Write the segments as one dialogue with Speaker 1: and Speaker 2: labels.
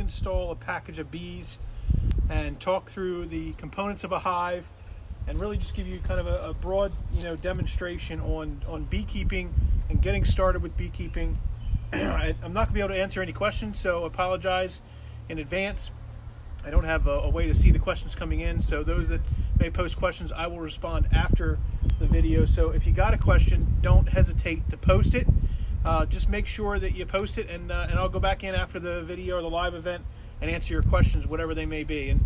Speaker 1: install a package of bees and talk through the components of a hive, and really just give you kind of a broad, demonstration on beekeeping and getting started with beekeeping. I'm not going to be able to answer any questions, so apologize in advance. I don't have a way to see the questions coming in, so those that may post questions, I will respond after the video. So if you got a question, don't hesitate to post it. Just make sure that you post it, and I'll go back in after the video or the live event and answer your questions, whatever they may be. And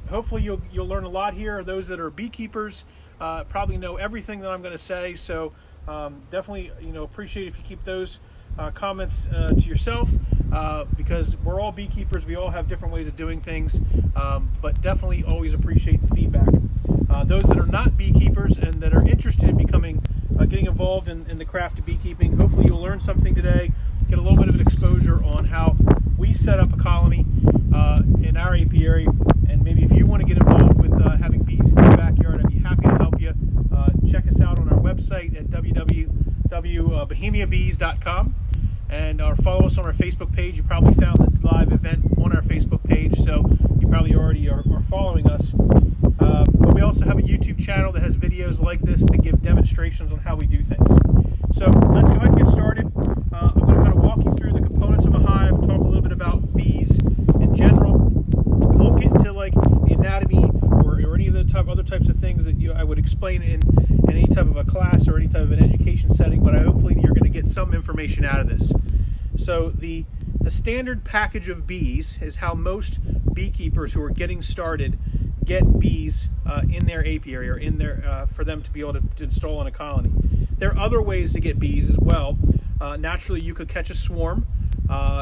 Speaker 1: hopefully you'll learn a lot here. Those that are beekeepers probably know everything that I'm going to say. So definitely, appreciate if you keep those comments to yourself, because we're all beekeepers. We all have different ways of doing things, but definitely always appreciate the feedback. Those that are not beekeepers and that are interested in getting involved in the craft of beekeeping, hopefully you'll learn something today, get a little bit of an exposure on how we set up a colony in our apiary, and maybe if you want to get involved with having bees in your backyard, I'd be happy to help you. Check us out on our website at www.bohemiabees.com, or follow us on our Facebook page. You probably found this live event on our Facebook page, so you probably already are following us. But we also have a YouTube channel that has videos like this that give demonstrations on how we do things. So let's go ahead and get started. I'm going to kind of walk you through the components of a hive, talk a little bit about bees in general. I won't get into like the anatomy or any of the other types of things that I would explain in any type of a class or any type of an education setting, but hopefully you're going to get some information out of this. So the standard package of bees is how most beekeepers who are getting started get bees in their apiary, or in their for them to be able to install in a colony. There are other ways to get bees as well. Naturally, you could catch a swarm.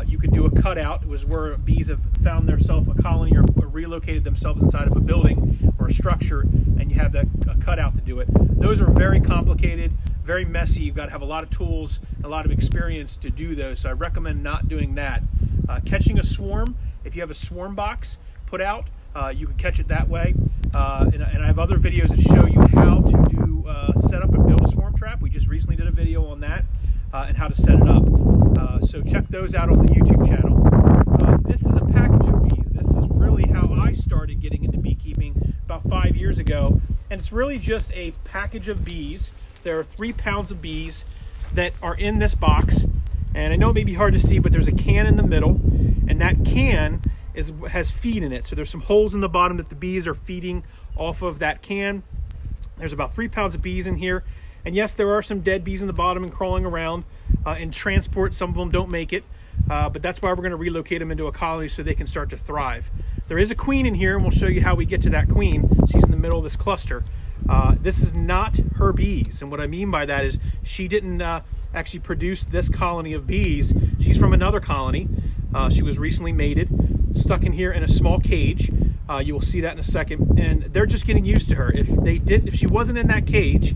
Speaker 1: You could do a cutout. It was where bees have found themselves a colony or relocated themselves inside of a building or a structure, and you have a cutout to do it. Those are very complicated, very messy. You've got to have a lot of tools, a lot of experience to do those, so I recommend not doing that. Catching a swarm, if you have a swarm box put out, you can catch it that way. And I have other videos that show you how to set up and build a swarm trap. We just recently did a video on that and how to set it up. So check those out on the YouTube channel. This is a package of bees. This is really how I started getting into beekeeping about 5 years ago. And it's really just a package of bees. There are 3 pounds of bees that are in this box. And I know it may be hard to see, but there's a can in the middle. And that can has feed in it. So there's some holes in the bottom that the bees are feeding off of that can. There's about 3 pounds of bees in here. And yes, there are some dead bees in the bottom and crawling around in transport. Some of them don't make it, but that's why we're going to relocate them into a colony so they can start to thrive. There is a queen in here, and we'll show you how we get to that queen. She's in the middle of this cluster. This is not her bees, and what I mean by that is she didn't actually produce this colony of bees. She's from another colony. She was recently mated, stuck in here in a small cage. You will see that in a second, and they're just getting used to her. If she wasn't in that cage,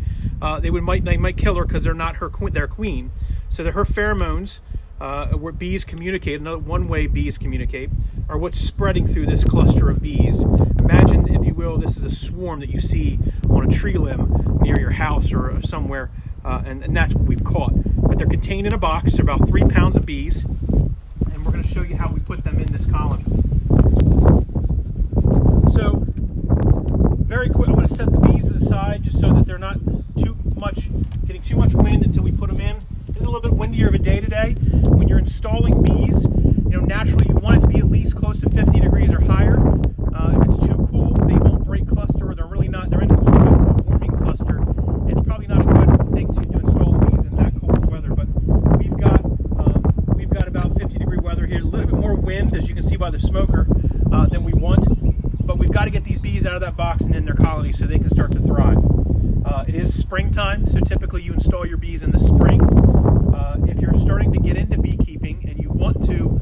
Speaker 1: they might kill her because they're not their queen. So her pheromones, where bees communicate, one way bees communicate, are what's spreading through this cluster of bees. Imagine, if you will, this is a swarm that you see on a tree limb near your house or somewhere, and that's what we've caught. But they're contained in a box. They're about 3 pounds of bees, and we're going to show you how we put them in this colony. So, very quick, I'm going to set the bees to the side just so that they're not getting too much wind until we put them in. It's a little bit windier of a day today. When you're installing bees, naturally you want it to be at least close to 50 degrees or higher. If it's too cool, they won't break cluster, or they're in sort of a warming cluster. It's probably not a good thing to install the bees in that cold weather, but we've got about 50-degree weather here, a little bit more wind, as you can see by the smoker, than we want. But we've got to get these bees out of that box and in their colony so they can start to thrive. It is springtime, so typically you install your bees in the spring. If you're starting to get into beekeeping and you want to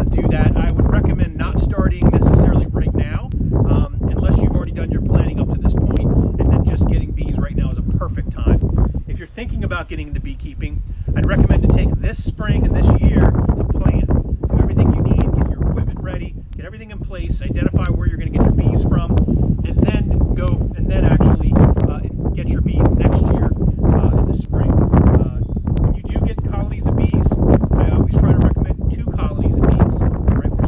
Speaker 1: do that, I would recommend not starting necessarily right now, unless you've already done your planning up to this point, and then just getting bees right now is a perfect time. If you're thinking about getting into beekeeping, I'd recommend to take this spring and this year to plan. Do everything you need, get your equipment ready, get everything in place, identify where you're going to get your bees from, and then actually get your bees next year in the spring. When you do get colonies of bees, I always try to recommend 2 colonies of bees. Right? We're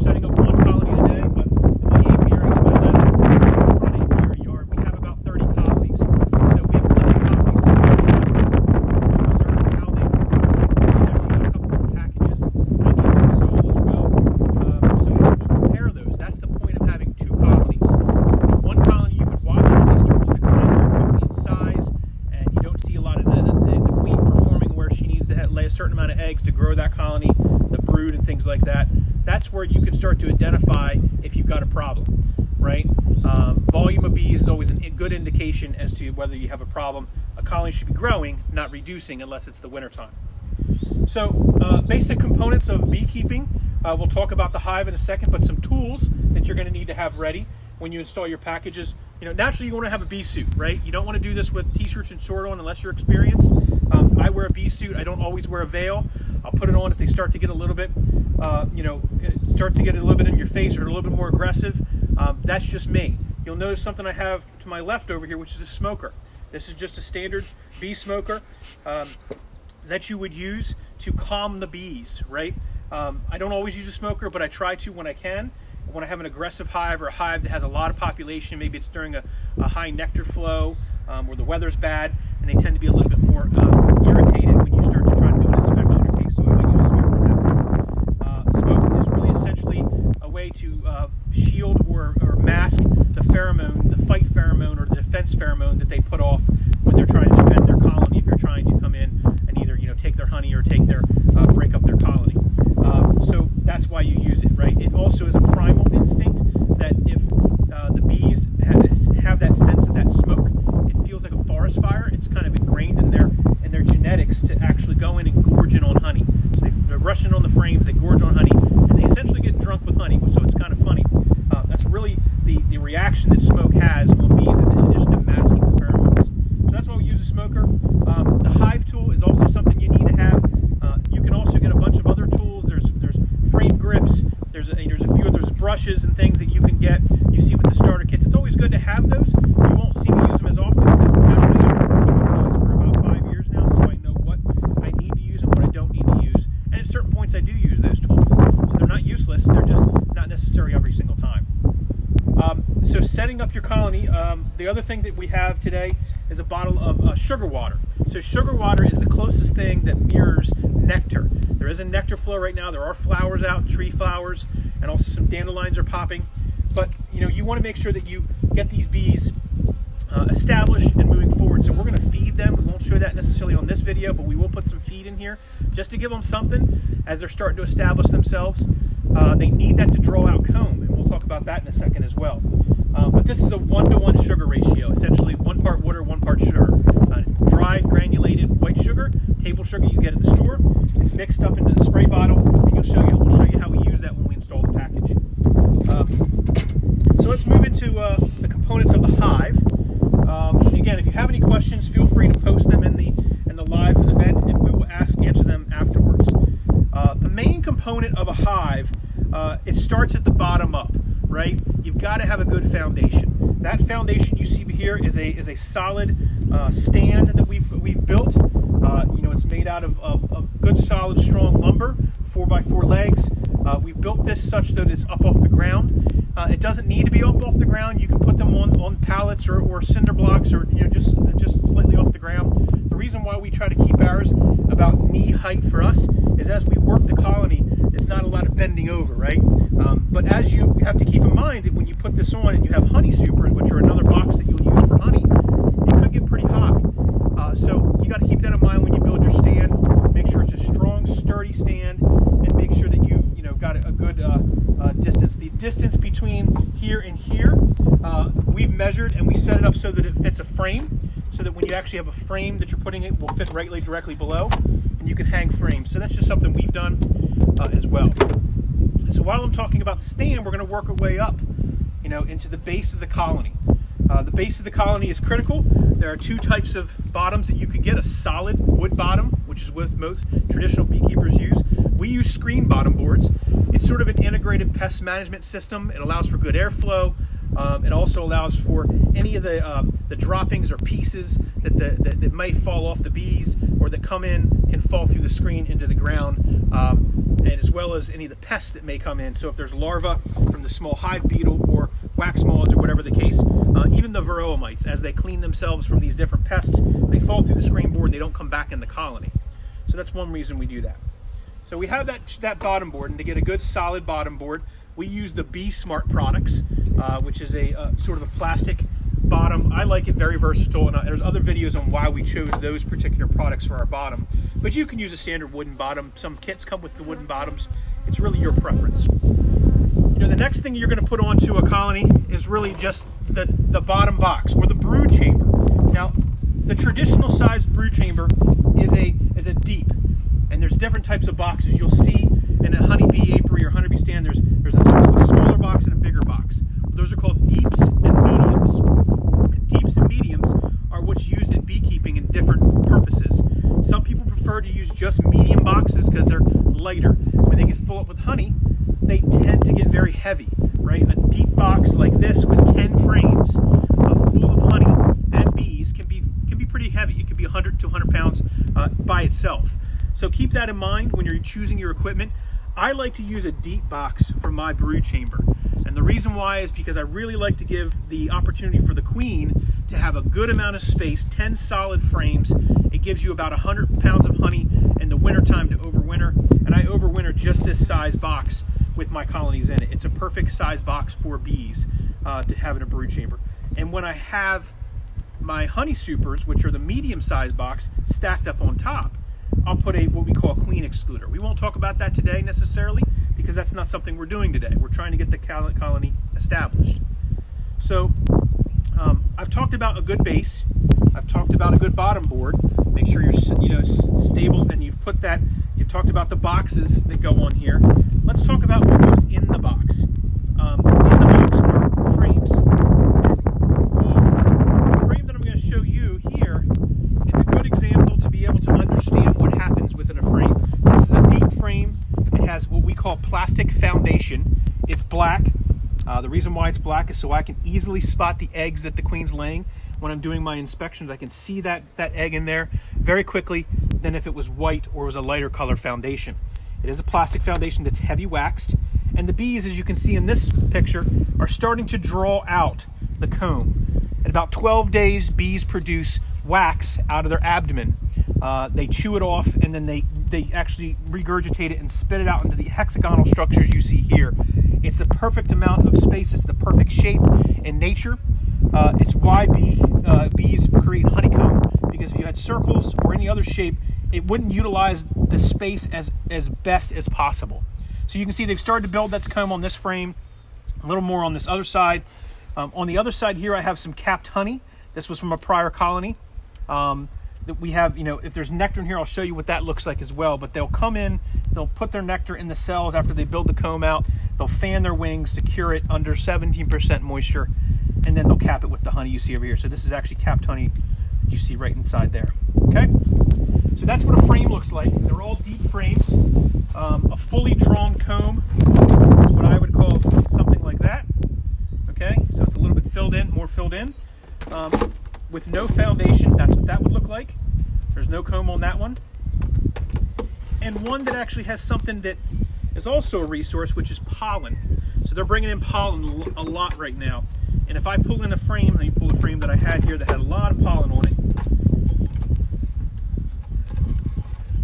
Speaker 1: grow that colony, the brood and things like that. That's where you can start to identify if you've got a problem, right? Volume of bees is always a good indication as to whether you have a problem. A colony should be growing, not reducing, unless it's the wintertime. So basic components of beekeeping. We'll talk about the hive in a second, but some tools that you're going to need to have ready when you install your packages. Naturally you want to have a bee suit, right? You don't want to do this with t-shirts and short on unless you're experienced. I wear a bee suit. I don't always wear a veil. I'll put it on if they start to get a little bit, start to get a little bit in your face or a little bit more aggressive. That's just me. You'll notice something I have to my left over here, which is a smoker. This is just a standard bee smoker that you would use to calm the bees, right? I don't always use a smoker, but I try to when I can. When I have an aggressive hive or a hive that has a lot of population, maybe it's during a high nectar flow or the weather's bad, and they tend to be a little bit more irritated when you start to try to do an inspection. Okay, so I might use a smoker in that. Smoking is really essentially a way to shield or mask the pheromone, the fight pheromone or the defense pheromone that they put off when they're trying to defend their colony. If you're trying to come in and either take their honey or take their break up their colony. So that's why you use it, right? It also is a primal instinct that if the bees have that sense of that smoke, it feels like a forest fire. It's kind of ingrained in their genetics to actually go in and gorge in on honey. So they're rushing on the frames, they gorge on honey, and they essentially get drunk with honey. So it's kind of funny. That's really the reaction that smoke has on bees in addition to masking the pheromones. So that's why we use a smoker. The hive tool is also something you need to have. You can also get a bunch of other tools. There's frame grips. There's a few of those brushes and things that you can get. You see with the starter kits. It's always good to have those. You won't see me use them as often because actually I've been working with bees for about 5 years now, so I know what I need to use and what I don't need to use. And at certain points I do use those tools. So they're not useless. They're just not necessary every single time. So setting up your colony, the other thing that we have today is a bottle of sugar water. So sugar water is the closest thing that mirrors nectar. There is a nectar flow right now. There are flowers out, tree flowers, and also some dandelions are popping. But you want to make sure that you get these bees established and moving forward. So we're going to feed them. We won't show that necessarily on this video, but we will put some feed in here just to give them something as they're starting to establish themselves. They need that to draw out comb, and we'll talk about that in a second as well. But this is a 1-to-1 sugar ratio, essentially 1 part water, 1 part sugar. Dried, granulated white sugar, table sugar you get at the store. It's mixed up into the spray bottle, and we'll show you how we use that when we install the package. So let's move into the components of the hive. Again, if you have any questions, feel free to post them in the live event, and we will answer them afterwards. The main component of a hive, it starts at the bottom up, right? You've got to have a good foundation. That foundation you see here is a solid stand that we've built. It's made out of good, solid, strong lumber, 4x4 legs. We've built this such that it's up off the ground. It doesn't need to be up off the ground. You can put them on pallets or cinder blocks or just slightly off the ground. The reason why we try to keep ours about knee height for us is as we work the colony, it's not a lot of bending over, right? But as you have to keep in mind that when you put this on and you have honey supers, which are another box that you'll use for honey, it could get pretty hot. So you got to keep that in mind when you build your stand. Make sure it's a strong, sturdy stand, and make sure that you've got a good distance. The distance between here and here, we've measured and we set it up so that it fits a frame, so that when you actually have a frame that you're putting it will fit directly below, and you can hang frames. So that's just something we've done as well. So while I'm talking about the stand, we're going to work our way up, into the base of the colony. The base of the colony is critical. There are 2 types of bottoms that you could get: a solid wood bottom, which is what most traditional beekeepers use. We use screen bottom boards. It's sort of an integrated pest management system. It allows for good airflow. It also allows for any of the droppings or pieces that may fall off the bees or that come in can fall through the screen into the ground, and as well as any of the pests that may come in. So if there's larvae from the small hive beetle or wax moths or whatever the case, even the varroa mites, as they clean themselves from these different pests, they fall through the screen board and they don't come back in the colony. So that's one reason we do that. So we have that bottom board, and to get a good solid bottom board, we use the Be Smart products, which is a sort of a plastic bottom. I like it very versatile, and there's other videos on why we chose those particular products for our bottom. But you can use a standard wooden bottom. Some kits come with the wooden bottoms. It's really your preference. You know, the next thing you're going to put onto a colony is really just the bottom box, or the brood chamber. Now, the traditional size brood chamber is a deep, and there's different types of boxes. You'll see in a honeybee apiary or honeybee stand, there's a smaller box and a bigger box. Those are called deeps and mediums. And deeps and mediums are what's used in beekeeping in different purposes. Some people prefer to use just medium boxes because they're lighter. When they get full up with honey, they tend to get very heavy, right? A deep box like this with 10 frames full of honey and bees can be pretty heavy. It can be 100 to 100 pounds by itself. So keep that in mind when you're choosing your equipment. I like to use a deep box for my brood chamber. And the reason why is because I really like to give the opportunity for the queen to have a good amount of space, 10 solid frames. It gives you about 100 pounds of honey in the wintertime to overwinter. And I overwinter just this size box with my colonies in it. It's a perfect size box for bees to have in a brood chamber. And when I have my honey supers, which are the medium size box, stacked up on top, I'll put what we call a queen excluder. We won't talk about that today necessarily, because that's not something we're doing today. We're trying to get the colony established. So I've talked about a good base. I've talked about a good bottom board. Make sure you're stable, and you've talked about the boxes that go on here. Let's talk about what goes in the box. In the box are frames. The frame that I'm going to show you here is a good example to be able to understand what happens within a frame. This is a deep frame. It has what we call plastic foundation. It's black. The reason why it's black is so I can easily spot the eggs that the queen's laying. When I'm doing my inspections, I can see that egg in there very quickly than if it was white or was a lighter color foundation. It is a plastic foundation that's heavy waxed, and the bees, as you can see in this picture, are starting to draw out the comb. At about 12 days, bees produce wax out of their abdomen. They chew it off, and then they actually regurgitate it and spit it out into the hexagonal structures you see here. It's the perfect amount of space. It's the perfect shape in nature. It's why bees create honeycomb, because if you had circles or any other shape, it wouldn't utilize the space as best as possible. So you can see they've started to build that comb on this frame, a little more on this other side. On the other side here, I have some capped honey. This was from a prior colony. That we have, if there's nectar in here, I'll show you what that looks like as well. But they'll come in, they'll put their nectar in the cells after they build the comb out. They'll fan their wings to cure it under 17% moisture, and then they'll cap it with the honey you see over here. So this is actually capped honey that you see right inside there. Okay, so that's what a frame looks like. They're all deep frames. A fully drawn comb is what I would call something like that. Okay, so it's a little bit filled in, more filled in. With no foundation, that's what that would look like. There's no comb on that one. And one that actually has something that is also a resource, which is pollen. So they're bringing in pollen a lot right now. And if I pull in a frame, let me pull a frame that I had here that had a lot of pollen on it.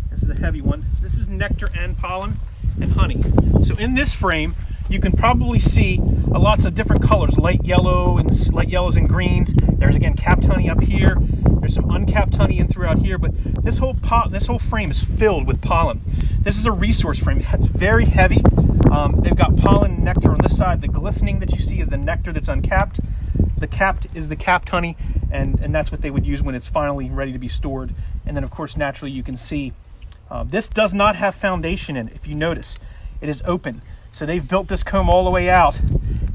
Speaker 1: This is a heavy one. This is nectar and pollen and honey. So in this frame, you can probably see lots of different colors, light yellows and greens. There's again capped honey up here. There's some uncapped honey in throughout here, but this whole frame is filled with pollen. This is a resource frame. It's very heavy. They've got pollen and nectar on this side. The glistening that you see is the nectar that's uncapped. The capped is the capped honey, and that's what they would use when it's finally ready to be stored. And then, of course, naturally you can see this does not have foundation in it. If you notice, it is open. So they've built this comb all the way out,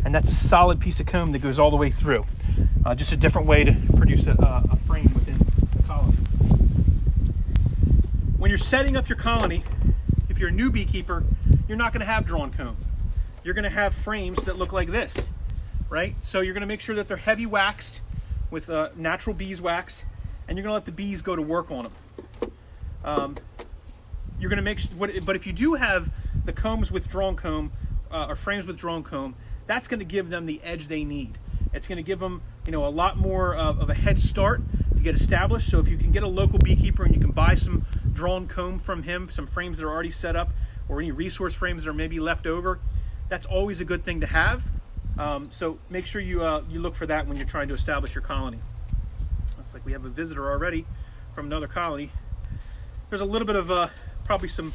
Speaker 1: and that's a solid piece of comb that goes all the way through. Just a different way to produce a frame within the colony. When you're setting up your colony, if you're a new beekeeper, you're not going to have drawn comb. You're going to have frames that look like this, right? So you're going to make sure that they're heavy waxed with natural beeswax, and you're going to let the bees go to work on them. You're going to make, but if you do have the combs with drawn comb or frames with drawn comb, that's going to give them the edge they need. It's going to give them, a lot more of a head start to get established. So if you can get a local beekeeper and you can buy some drawn comb from him, some frames that are already set up, or any resource frames that are maybe left over, that's always a good thing to have. So make sure you look for that when you're trying to establish your colony. Looks like we have a visitor already from another colony. There's a little bit of probably some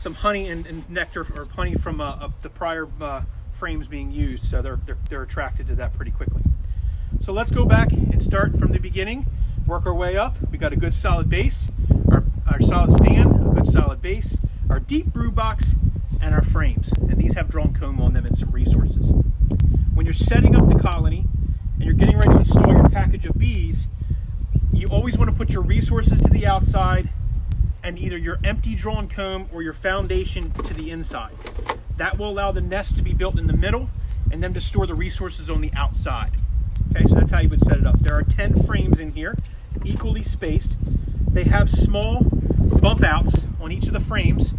Speaker 1: honey and nectar, or honey from the prior frames being used, so they're attracted to that pretty quickly. So let's go back and start from the beginning, work our way up. We got a good solid base, our solid stand, a good solid base, our deep brood box, and our frames. And these have drawn comb on them and some resources. When you're setting up the colony and you're getting ready to install your package of bees, you always want to put your resources to the outside and either your empty drawn comb or your foundation to the inside. That will allow the nest to be built in the middle and then to store the resources on the outside. Okay, so that's how you would set it up. There are 10 frames in here, equally spaced. They have small bump outs on each of the frames,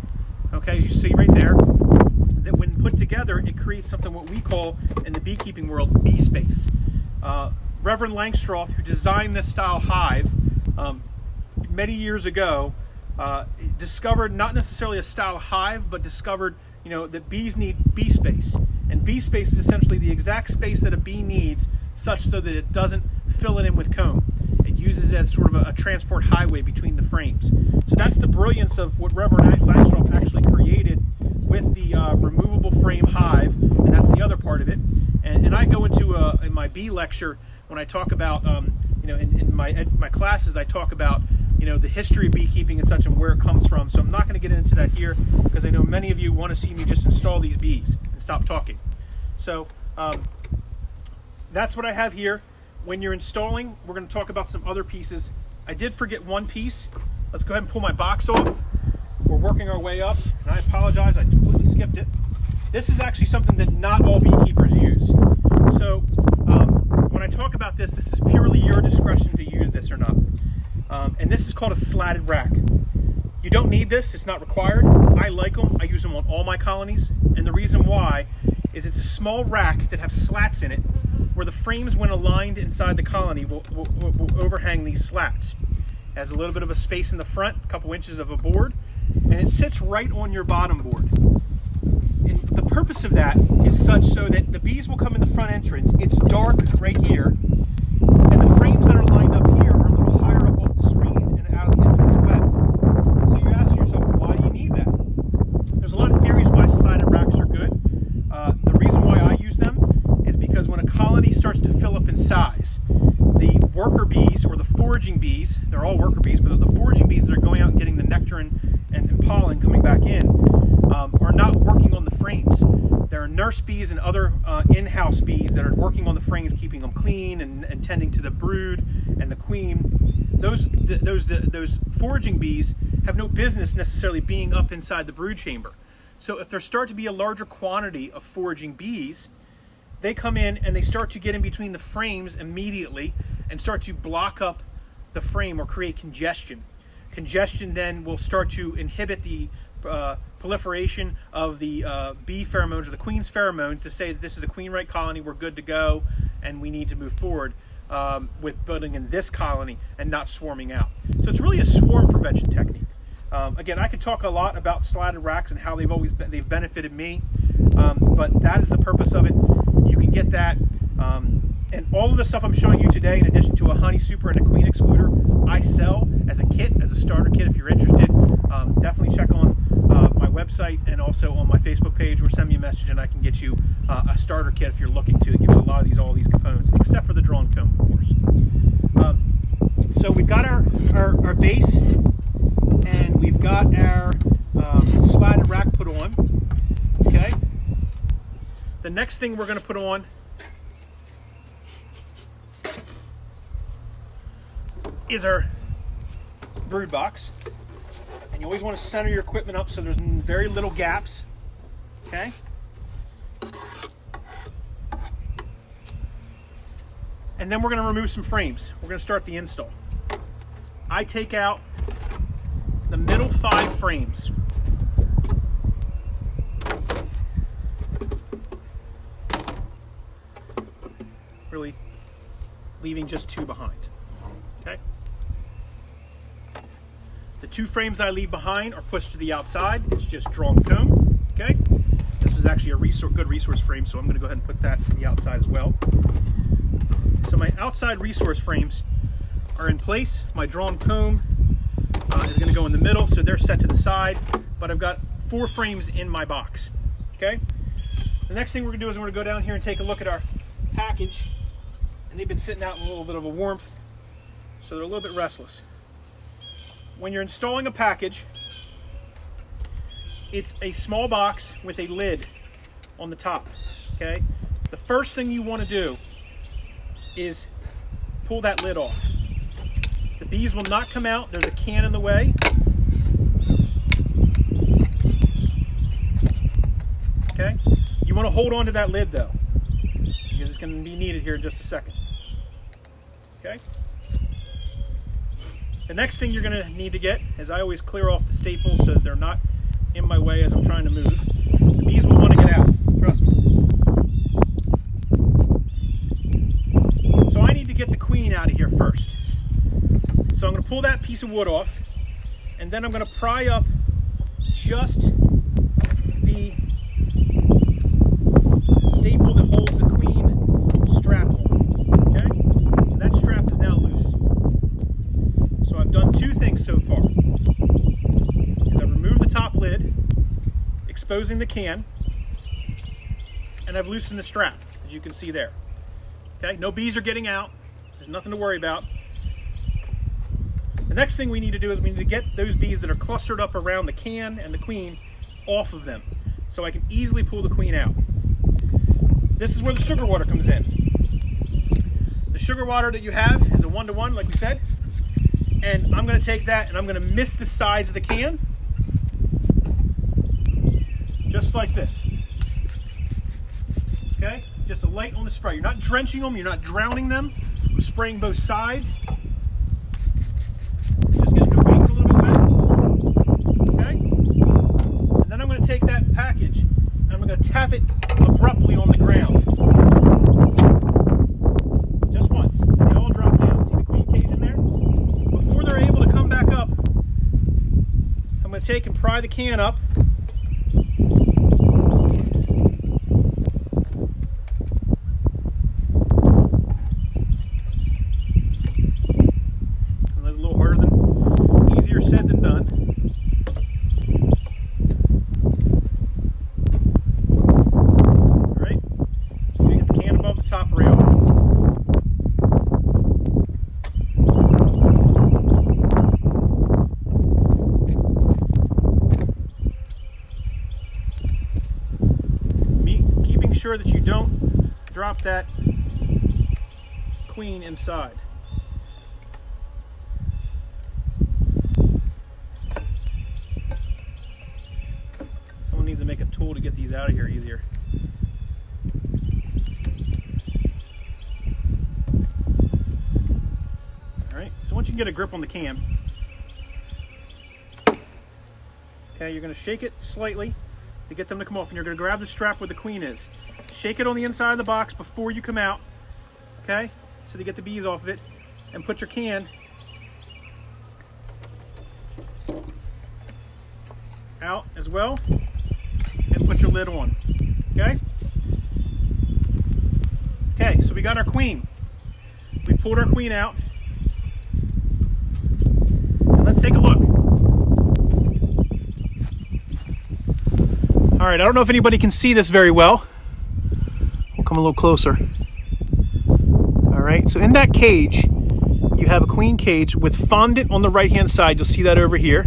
Speaker 1: okay, as you see right there, that when put together, it creates something what we call in the beekeeping world, bee space. Reverend Langstroth, who designed this style hive many years ago, discovered not necessarily a style hive, but discovered that bees need bee space. And bee space is essentially the exact space that a bee needs, such so that it doesn't fill it in with comb. It uses it as sort of a transport highway between the frames. So that's the brilliance of what Reverend Langstroth actually created with the removable frame hive, and that's the other part of it. And I go into in my bee lecture, when I talk about in my classes, I talk about the history of beekeeping and such and where it comes from. So I'm not going to get into that here because I know many of you want to see me just install these bees and stop talking. So that's what I have here. When you're installing, we're going to talk about some other pieces. I did forget one piece. Let's go ahead and pull my box off. We're working our way up, and I apologize, I completely skipped it. This is actually something that not all beekeepers use. So when I talk about this is purely your discretion to use this or not. And this is called a slatted rack. You don't need this, it's not required. I like them, I use them on all my colonies. And the reason why is it's a small rack that have slats in it, where the frames, when aligned inside the colony, will overhang these slats. It has a little bit of a space in the front, a couple inches of a board, and it sits right on your bottom board. And the purpose of that is such so that the bees will come in the front entrance. It's dark right here, and the frames that are lined up here are a little higher up off the screen and out of the entrance way. So you're asking yourself, why do you need that? There's a lot of theories why slatted racks are good. The reason why I use them is because when a colony starts to fill up in size, the worker bees or the foraging bees, they're all worker bees, but the foraging bees that are going out and getting the nectar and pollen coming back in are not working on the frames. There are nurse bees and other in-house bees that are working on the frames, keeping them clean and tending to the brood and the queen. Those foraging bees have no business necessarily being up inside the brood chamber. So if there start to be a larger quantity of foraging bees, they come in and they start to get in between the frames immediately and start to block up the frame or create congestion. Congestion then will start to inhibit the proliferation of the bee pheromones or the queen's pheromones to say that this is a queen-right colony, we're good to go, and we need to move forward with building in this colony and not swarming out. So it's really a swarm prevention technique. Again, I could talk a lot about slatted racks and how they've benefited me, but that is the purpose of it. You can get that, and all of the stuff I'm showing you today, in addition to a honey super and a queen excluder, I sell as a kit, as a starter kit. If you're interested, definitely check on my website and also on my Facebook page, or send me a message and I can get you a starter kit if you're looking to. It gives a lot of all these components, except for the drawn comb, of course. So we've got our base, and we've got our slatted rack put on. Okay. The next thing we're going to put on is our brood box. And you always want to center your equipment up so there's very little gaps. Okay? And then we're going to remove some frames. We're going to start the install. I take out the middle 5 frames. Really leaving just 2 behind. Okay? The 2 frames I leave behind are pushed to the outside. It's just drawn comb. Okay? This was actually actually a good resource frame, so I'm going to go ahead and put that to the outside as well. So my outside resource frames are in place. My drawn comb is going to go in the middle, so they're set to the side, but I've got 4 frames in my box. Okay. The next thing we're going to do is we're going to go down here and take a look at our package, and they've been sitting out in a little bit of a warmth, so they're a little bit restless. When you're installing a package, it's a small box with a lid on the top. Okay. The first thing you want to do is pull that lid off. The bees will not come out. There's a can in the way. Okay? You want to hold on to that lid though, because it's going to be needed here in just a second. Okay? The next thing you're going to need to get is I always clear off the staples so that they're not in my way as I'm trying to move. The bees will want to get out. Trust me. So I need to get the queen out of here first. So I'm going to pull that piece of wood off, and then I'm going to pry up just the staple that holds the queen strap on. Okay? So that strap is now loose. So I've done 2 things so far. Is I've removed the top lid, exposing the can, and I've loosened the strap, as you can see there. Okay, no bees are getting out. There's nothing to worry about. The next thing we need to do is we need to get those bees that are clustered up around the can and the queen off of them, so I can easily pull the queen out. This is where the sugar water comes in. The sugar water that you have is a 1-to-1, like we said, and I'm going to take that and I'm going to mist the sides of the can, just like this. Okay? Just a light on the spray. You're not drenching them, you're not drowning them. I'm spraying both sides. Just getting the wings a little bit wet. Okay? And then I'm going to take that package and I'm going to tap it abruptly on the ground. Just once. And they all drop down. See the queen cage in there? Before they're able to come back up, I'm going to take and pry the can up. Said than done. Alright, so you get the can above the top rail. Keeping sure that you don't drop that queen inside. Needs to make a tool to get these out of here easier. Alright, so once you get a grip on the can, okay, you're going to shake it slightly to get them to come off, and you're going to grab the strap where the queen is. Shake it on the inside of the box before you come out, okay, so to get the bees off of it, and put your can out as well. Put your lid on. Okay? Okay, so we got our queen. We pulled our queen out. And let's take a look. Alright, I don't know if anybody can see this very well. We'll come a little closer. Alright, so in that cage, you have a queen cage with fondant on the right hand side. You'll see that over here.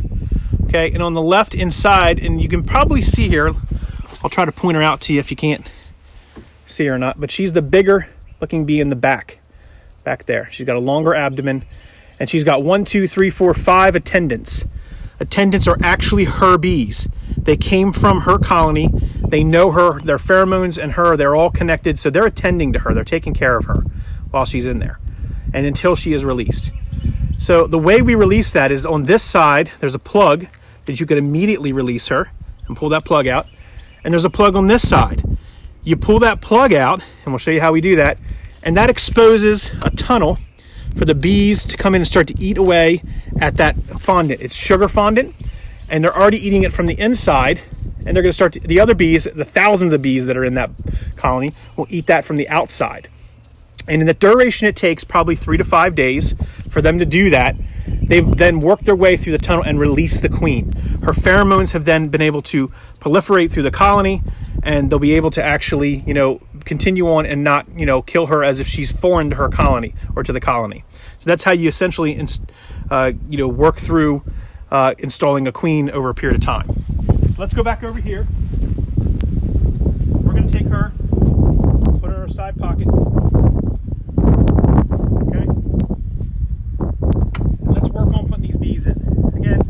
Speaker 1: Okay, and on the left inside, and you can probably see here, I'll try to point her out to you if you can't see her or not, but she's the bigger looking bee in the back there. She's got a longer abdomen, and she's got 1, 2, 3, 4, 5 attendants. Attendants are actually her bees. They came from her colony. They know her, their pheromones and her, they're all connected, so they're attending to her. They're taking care of her while she's in there and until she is released. So the way we release that is on this side, there's a plug that you could immediately release her and pull that plug out. And there's a plug on this side. You pull that plug out, and we'll show you how we do that, and that exposes a tunnel for the bees to come in and start to eat away at that fondant. It's sugar fondant, and they're already eating it from the inside, and they're going to start the other bees, the thousands of bees that are in that colony, will eat that from the outside. And in the duration it takes, probably 3 to 5 days for them to do that, they've then worked their way through the tunnel and release the queen. Her pheromones have then been able to proliferate through the colony, and they'll be able to actually, continue on and not, kill her as if she's foreign to her colony or to the colony. So that's how you essentially, work through installing a queen over a period of time. So let's go back over here. We're going to take her, put her in her side pocket. Okay. And let's work on putting these bees in. Again,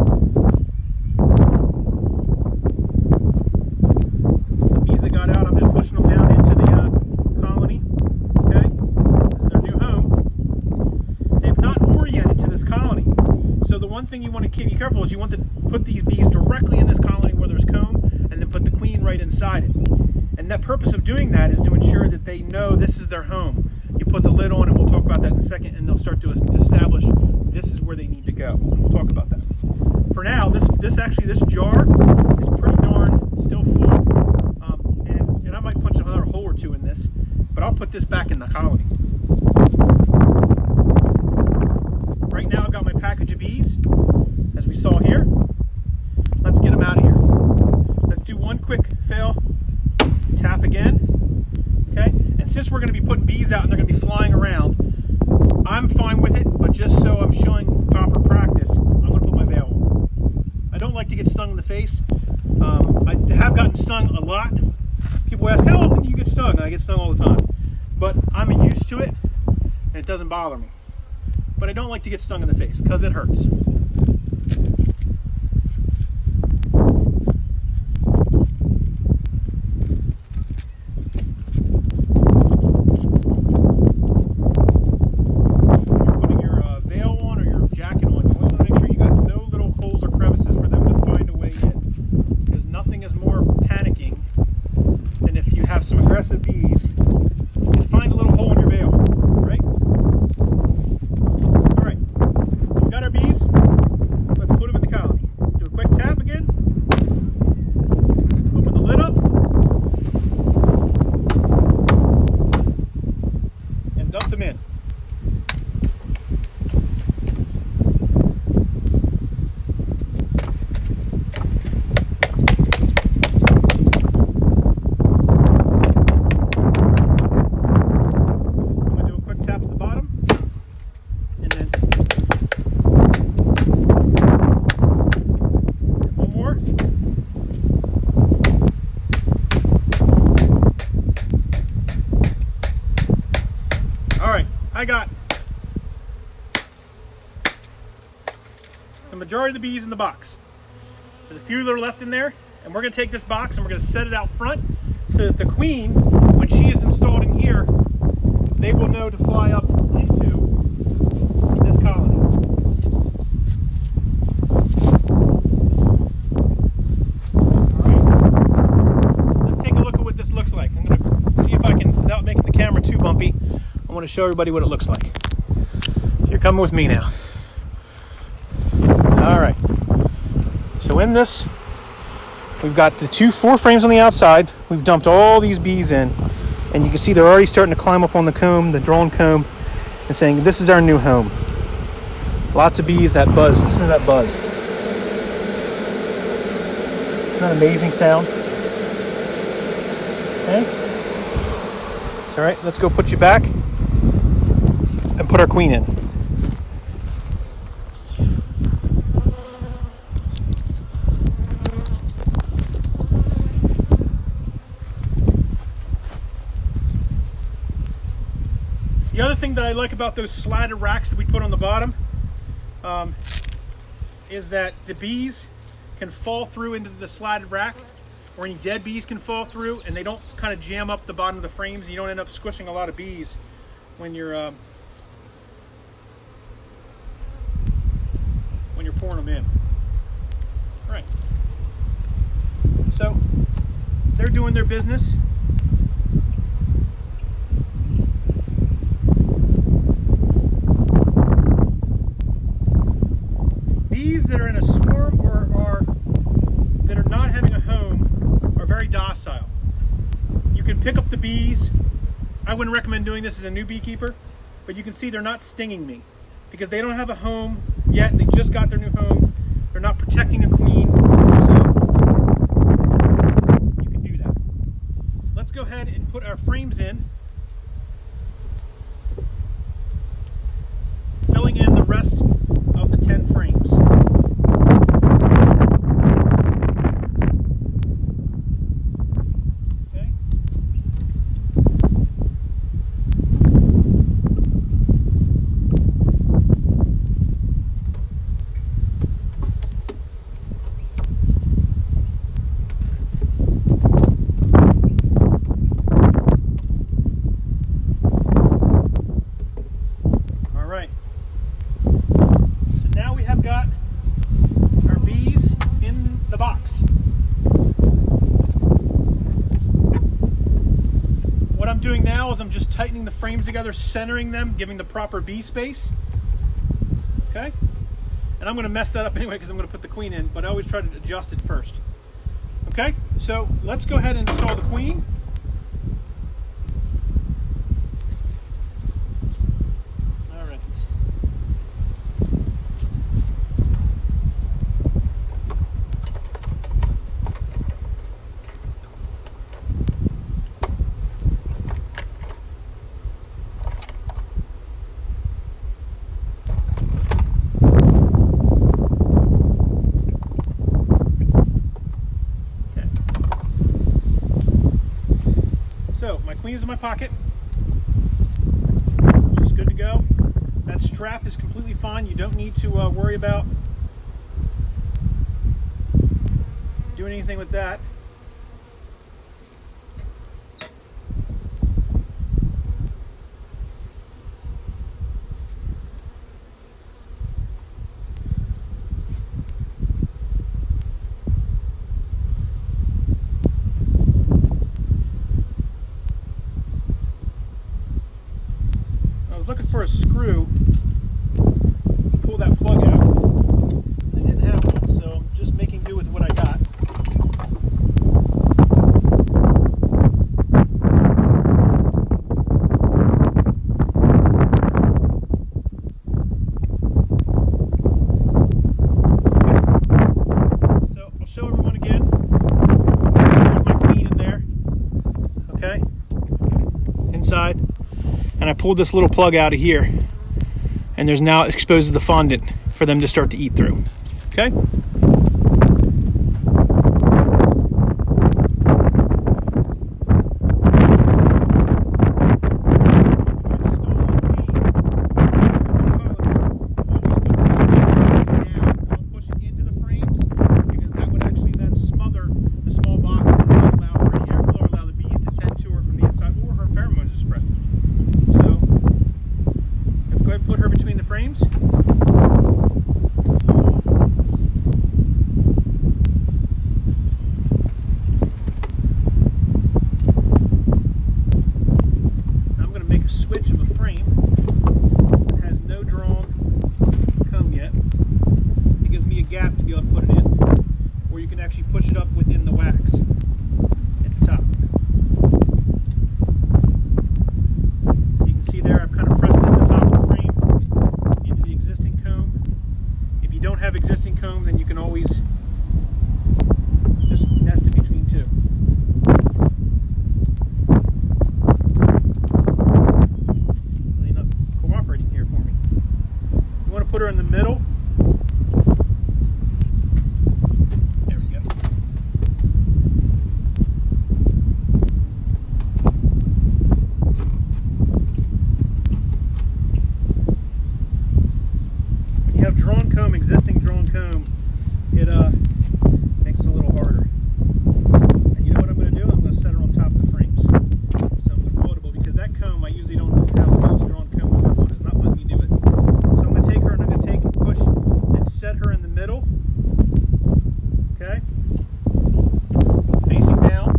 Speaker 1: so the bees that got out, I'm just pushing them down into the colony. Okay. This is their new home. They've not oriented to this colony. So the one thing you want to be careful is you want to put these bees directly in this colony where there's comb, and then put the queen right inside it. And the purpose of doing that is to ensure that they know this is their home. You put the lid on, and we'll talk about that in a second, and they'll start to establish this is where they need to go. And we'll talk about that. For now, this jar is pretty darn still full, and I might punch another hole or two in this, but I'll put this back in the colony. Right now I've got my package of bees, as we saw here. Let's get them out of here. Let's do one quick fail tap again. Okay, and since we're going to be putting bees out and they're going to be flying around, I'm fine with it, but just so I'm showing proper practice, I'm going to put my veil on. I don't like to get stung in the face. I have gotten stung a lot. People ask, how often do you get stung? I get stung all the time. But I'm used to it, and it doesn't bother me. But I don't like to get stung in the face because it hurts. You're putting your veil on or your jacket on, you want to make sure you got no little holes or crevices for them to find a way in. Because nothing is more panicking than if you have some aggressive bees and find a little hole in your veil, right? Our bees, let's put them in the colony. Do a quick tap again. Open the lid up. And dump them in. I'm going to do a quick tap at the bottom. And then I got the majority of the bees in the box. There's a few that are left in there, and we're going to take this box and we're going to set it out front so that the queen, when she is installed in here, they will know to fly up into this colony. Alright, let's take a look at what this looks like. I'm going to see if I can, without making the camera too bumpy, I want to show everybody what it looks like. You're coming with me now. All right. So in this, we've got the 4 frames on the outside. We've dumped all these bees in, and you can see they're already starting to climb up on the comb, the drone comb, and saying, this is our new home. Lots of bees, that buzz. Listen to that buzz. Isn't that an amazing sound? Okay. All right, let's go put you back and put our queen in. The other thing that I like about those slatted racks that we put on the bottom is that the bees can fall through into the slatted rack, or any dead bees can fall through, and they don't kind of jam up the bottom of the frames, and you don't end up squishing a lot of bees when you're pouring them in. All right. So they're doing their business. Bees that are in a swarm or that are not having a home pick up the bees. I wouldn't recommend doing this as a new beekeeper, but you can see they're not stinging me because they don't have a home yet. They just got their new home. They're not protecting the queen, so you can do that. Let's go ahead and put our frames in, filling in the rest of the 10 frames. Doing now is I'm just tightening the frames together, centering them, giving the proper bee space. Okay? And I'm going to mess that up anyway because I'm going to put the queen in, but I always try to adjust it first. Okay? So let's go ahead and install the queen. All right. So my queen is in my pocket. She's good to go. That strap is completely fine. You don't need to worry about doing anything with that. Looking for a screw to pull that plug out. I didn't have one, so I'm just making do with what I got. So I'll show everyone again. There's my queen in there. Okay? Inside. And I pulled this little plug out of here, and there's now exposes the fondant for them to start to eat through. Okay? Put her between the frames. I'm going to make a switch of a frame that has no drawn comb yet. It gives me a gap to be able to put it in, or you can actually push it up within the wax at the top. So you can see there I've kind of pressed it at the top of the frame into the existing comb. If you don't have existing comb, then you can always just nest it between two. Really not cooperating here for me. You want to put her in the middle. There we go. When you have drawn comb, existing drawn comb, it makes it a little harder. And you know what I'm going to do? I'm going to set her on top of the frames. So I'm going to roll it because that comb, I usually don't have fully drawn comb to work on. It's not letting me do it. So I'm going to take her and I'm going to take and push and set her in the middle. Okay? Facing down.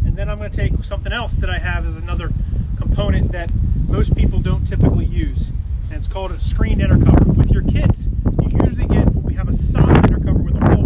Speaker 1: And then I'm going to take something else that I have as another component that most people don't typically use, and it's called a screened inner cover. With your kits, you usually get, we have a side inner cover with a hole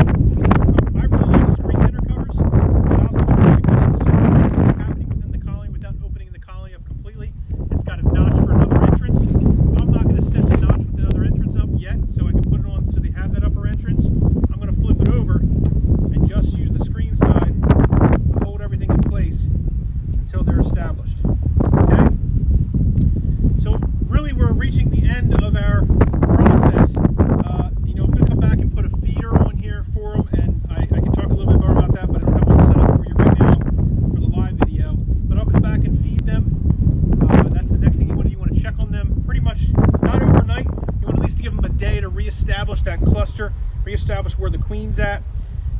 Speaker 1: where the queen's at,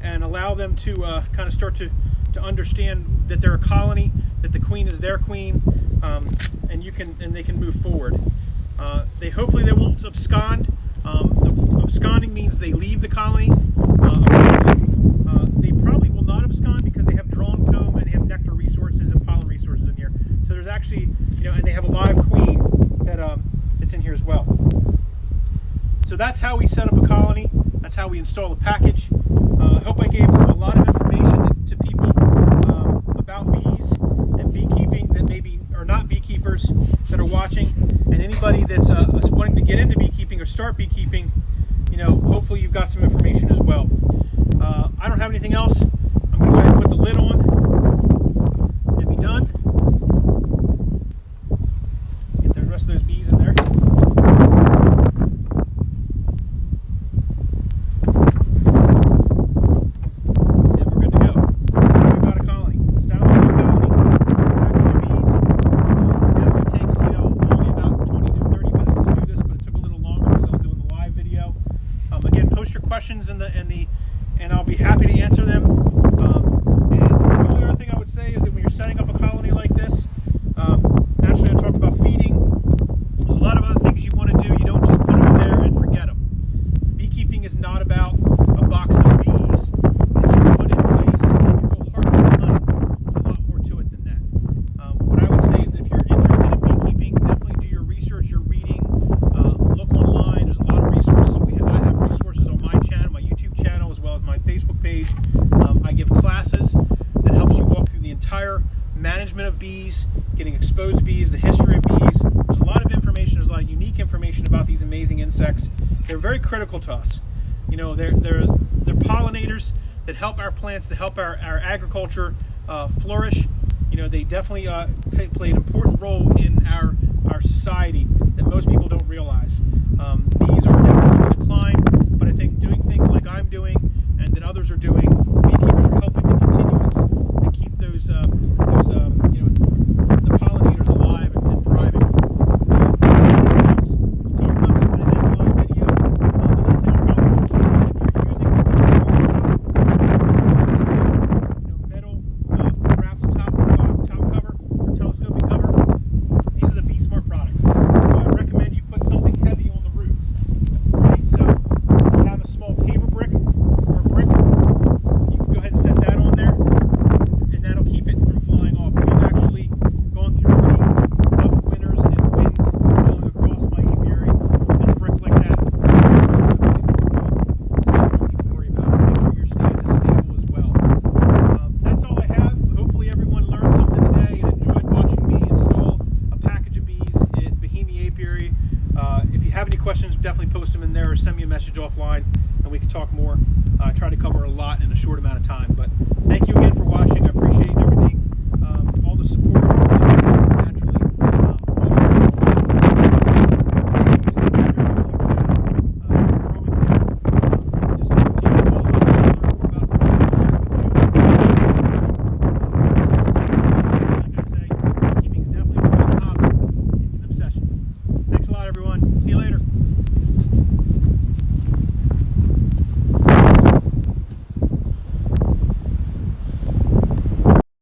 Speaker 1: and allow them to kind of start to understand that they're a colony, that the queen is their queen, and they can move forward. Hopefully they won't abscond. Absconding means they leave the colony. They probably will not abscond because they have drawn comb and they have nectar resources and pollen resources in here. So there's actually, and they have a live queen that's in here as well. So that's how we set up a colony. That's how we install a package. I hope I gave a lot of information to people about bees and beekeeping that maybe are not beekeepers that are watching, and anybody that's wanting to get into beekeeping or start beekeeping. Hopefully you've got some information as well. I don't have anything else. I'm going to go ahead and put the lid on and be done. Get the rest of those bees in there. And we're good to go. So we've got a colony. Establish a colony. Package of bees. Definitely takes only about 20 to 30 minutes to do this, but it took a little longer because I was doing the live video. Again, post your questions and I'll be happy to answer them. And the only other thing I would say is that when you're setting up a colony like this, naturally I talked about feeding. There's a lot of other things you want to do. You don't just put them in there and forget them. Beekeeping is not about a box of bees that you put in place and you go harvest the honey. There's a lot more to it than that. What I would say is that if you're interested in beekeeping, definitely do your research, your reading, look online. There's a lot of resources. I have resources on my channel, my YouTube channel, as well as my Facebook page. I give classes that helps you walk through the entire management of bees, getting exposed to bees, the history of bees. There's a lot of information, there's a lot of unique information about these amazing insects. They're very critical to us. They're pollinators that help our plants, that help our agriculture flourish. They definitely play an important role in our society that most people don't realize. Bees are definitely in decline, but I think doing things like I'm doing and that others are doing, beekeepers are helping the continuance and keep those the pollinators alive and thriving. Else to talk about, so I'm going to end the live video. The last thing I'll probably mention is that if you're using metal wraps top cover or telescoping cover, these are the Bee Smart products. I recommend you put something heavy on the roof. Right? So if you have a small paver brick or a brick, you can go ahead and set that on there, and that'll keep it from flying off. We've actually gone through pretty rough winters and wind going across my apiary, and a brick like that, so you don't need to worry about it. Make sure your stand is stable as well. That's all I have. Hopefully everyone learned something today and enjoyed watching me install a package of bees at Bohemia Apiary. If you have any questions, definitely post them in there or send me a message offline and we can talk more. I try to cover a lot in a short amount of time. But thank you again for watching. I appreciate everything, all the support. Thanks a lot, everyone. See you later.